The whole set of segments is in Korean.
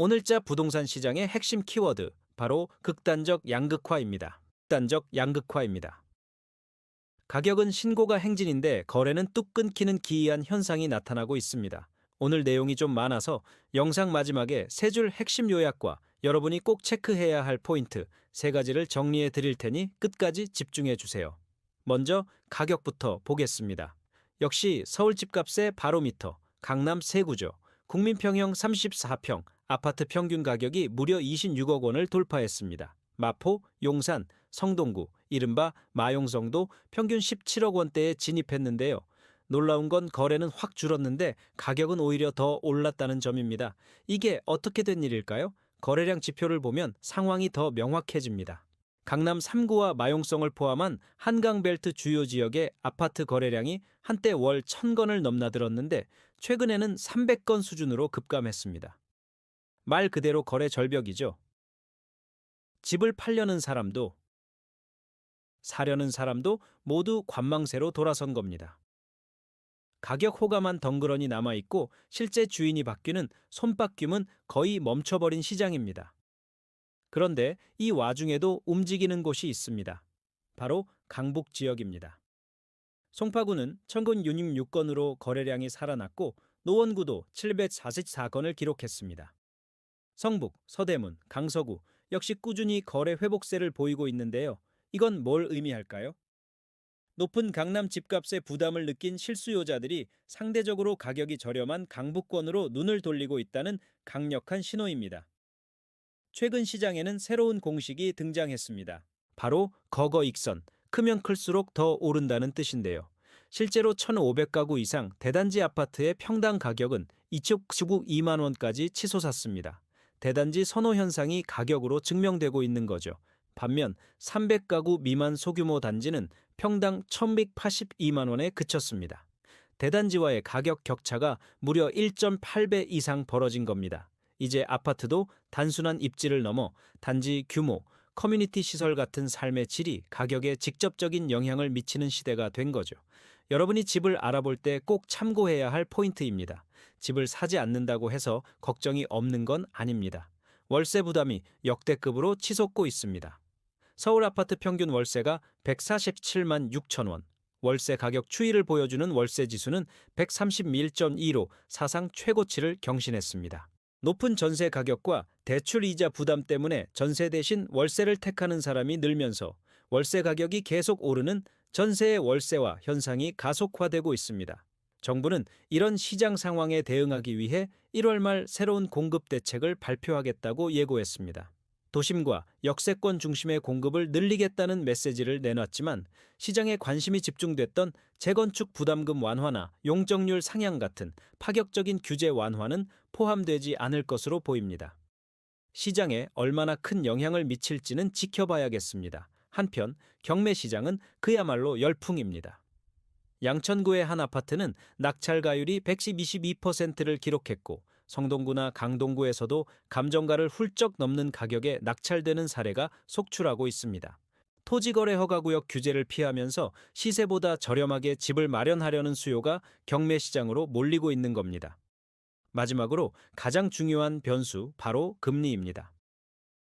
오늘자 부동산 시장의 핵심 키워드, 바로 극단적 양극화입니다. 극단적 양극화입니다. 가격은 신고가 행진인데 거래는 뚝 끊기는 기이한 현상이 나타나고 있습니다. 오늘 내용이 좀 많아서 영상 마지막에 세 줄 핵심 요약과 여러분이 꼭 체크해야 할 포인트 세 가지를 정리해 드릴 테니 끝까지 집중해 주세요. 먼저 가격부터 보겠습니다. 역시 서울 집값의 바로미터, 강남 세구죠. 국민평형 34평, 아파트 평균 가격이 무려 26억 원을 돌파했습니다. 마포, 용산, 성동구, 이른바 마용성도 평균 17억 원대에 진입했는데요. 놀라운 건 거래는 확 줄었는데 가격은 오히려 더 올랐다는 점입니다. 이게 어떻게 된 일일까요? 거래량 지표를 보면 상황이 더 명확해집니다. 강남 3구와 마용성을 포함한 한강벨트 주요 지역의 아파트 거래량이 한때 월 1000건을 넘나들었는데 최근에는 300건 수준으로 급감했습니다. 말 그대로 거래 절벽이죠. 집을 팔려는 사람도 사려는 사람도 모두 관망세로 돌아선 겁니다. 가격 호가만 덩그러니 남아있고 실제 주인이 바뀌는 손바뀜은 거의 멈춰버린 시장입니다. 그런데 이 와중에도 움직이는 곳이 있습니다. 바로 강북 지역입니다. 송파구는 1096건으로 거래량이 살아났고 노원구도 744건을 기록했습니다. 성북, 서대문, 강서구 역시 꾸준히 거래 회복세를 보이고 있는데요. 이건 뭘 의미할까요? 높은 강남 집값에 부담을 느낀 실수요자들이 상대적으로 가격이 저렴한 강북권으로 눈을 돌리고 있다는 강력한 신호입니다. 최근 시장에는 새로운 공식이 등장했습니다. 바로 거거익선, 크면 클수록 더 오른다는 뜻인데요. 실제로 1,500가구 이상 대단지 아파트의 평당 가격은 2억 2만 원까지 치솟았습니다. 대단지 선호 현상이 가격으로 증명되고 있는 거죠. 반면 300가구 미만 소규모 단지는 평당 1,182만 원에 그쳤습니다. 대단지와의 가격 격차가 무려 1.8배 이상 벌어진 겁니다. 이제 아파트도 단순한 입지를 넘어 단지 규모, 커뮤니티 시설 같은 삶의 질이 가격에 직접적인 영향을 미치는 시대가 된 거죠. 여러분이 집을 알아볼 때 꼭 참고해야 할 포인트입니다. 집을 사지 않는다고 해서 걱정이 없는 건 아닙니다. 월세 부담이 역대급으로 치솟고 있습니다. 서울 아파트 평균 월세가 147만 6천 원, 월세 가격 추이를 보여주는 월세 지수는 131.2로 사상 최고치를 경신했습니다. 높은 전세 가격과 대출 이자 부담 때문에 전세 대신 월세를 택하는 사람이 늘면서 월세 가격이 계속 오르는 전세의 월세화 현상이 가속화되고 있습니다. 정부는 이런 시장 상황에 대응하기 위해 1월 말 새로운 공급 대책을 발표하겠다고 예고했습니다. 도심과 역세권 중심의 공급을 늘리겠다는 메시지를 내놨지만 시장에 관심이 집중됐던 재건축 부담금 완화나 용적률 상향 같은 파격적인 규제 완화는 포함되지 않을 것으로 보입니다. 시장에 얼마나 큰 영향을 미칠지는 지켜봐야겠습니다. 한편 경매 시장은 그야말로 열풍입니다. 양천구의 한 아파트는 낙찰가율이 122%를 기록했고 성동구나 강동구에서도 감정가를 훌쩍 넘는 가격에 낙찰되는 사례가 속출하고 있습니다. 토지거래 허가구역 규제를 피하면서 시세보다 저렴하게 집을 마련하려는 수요가 경매 시장으로 몰리고 있는 겁니다. 마지막으로 가장 중요한 변수, 바로 금리입니다.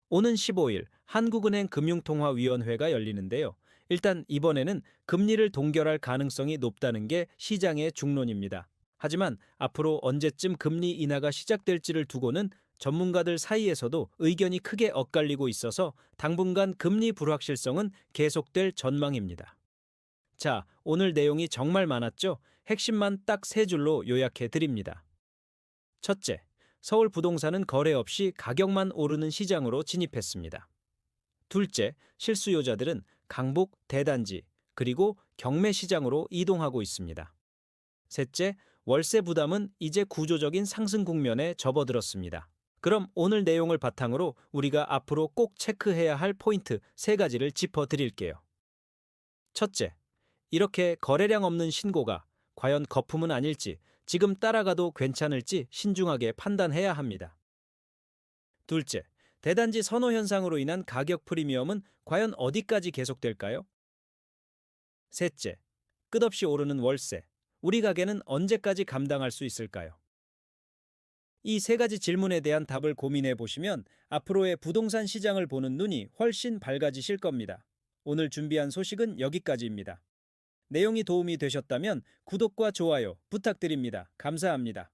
오는 15일 한국은행 금융통화위원회가 열리는데요. 일단 이번에는 금리를 동결할 가능성이 높다는 게 시장의 중론입니다. 하지만 앞으로 언제쯤 금리 인하가 시작될지를 두고는 전문가들 사이에서도 의견이 크게 엇갈리고 있어서 당분간 금리 불확실성은 계속될 전망입니다. 자, 오늘 내용이 정말 많았죠? 핵심만 딱 세 줄로 요약해 드립니다. 첫째, 서울 부동산은 거래 없이 가격만 오르는 시장으로 진입했습니다. 둘째, 실수요자들은 강북, 대단지, 그리고 경매 시장으로 이동하고 있습니다. 셋째, 월세 부담은 이제 구조적인 상승 국면에 접어들었습니다. 그럼 오늘 내용을 바탕으로 우리가 앞으로 꼭 체크해야 할 포인트 세 가지를 짚어드릴게요. 첫째, 이렇게 거래량 없는 신고가 과연 거품은 아닐지, 지금 따라가도 괜찮을지 신중하게 판단해야 합니다. 둘째, 대단지 선호 현상으로 인한 가격 프리미엄은 과연 어디까지 계속될까요? 셋째, 끝없이 오르는 월세, 우리 가게는 언제까지 감당할 수 있을까요? 이 세 가지 질문에 대한 답을 고민해 보시면 앞으로의 부동산 시장을 보는 눈이 훨씬 밝아지실 겁니다. 오늘 준비한 소식은 여기까지입니다. 내용이 도움이 되셨다면 구독과 좋아요 부탁드립니다. 감사합니다.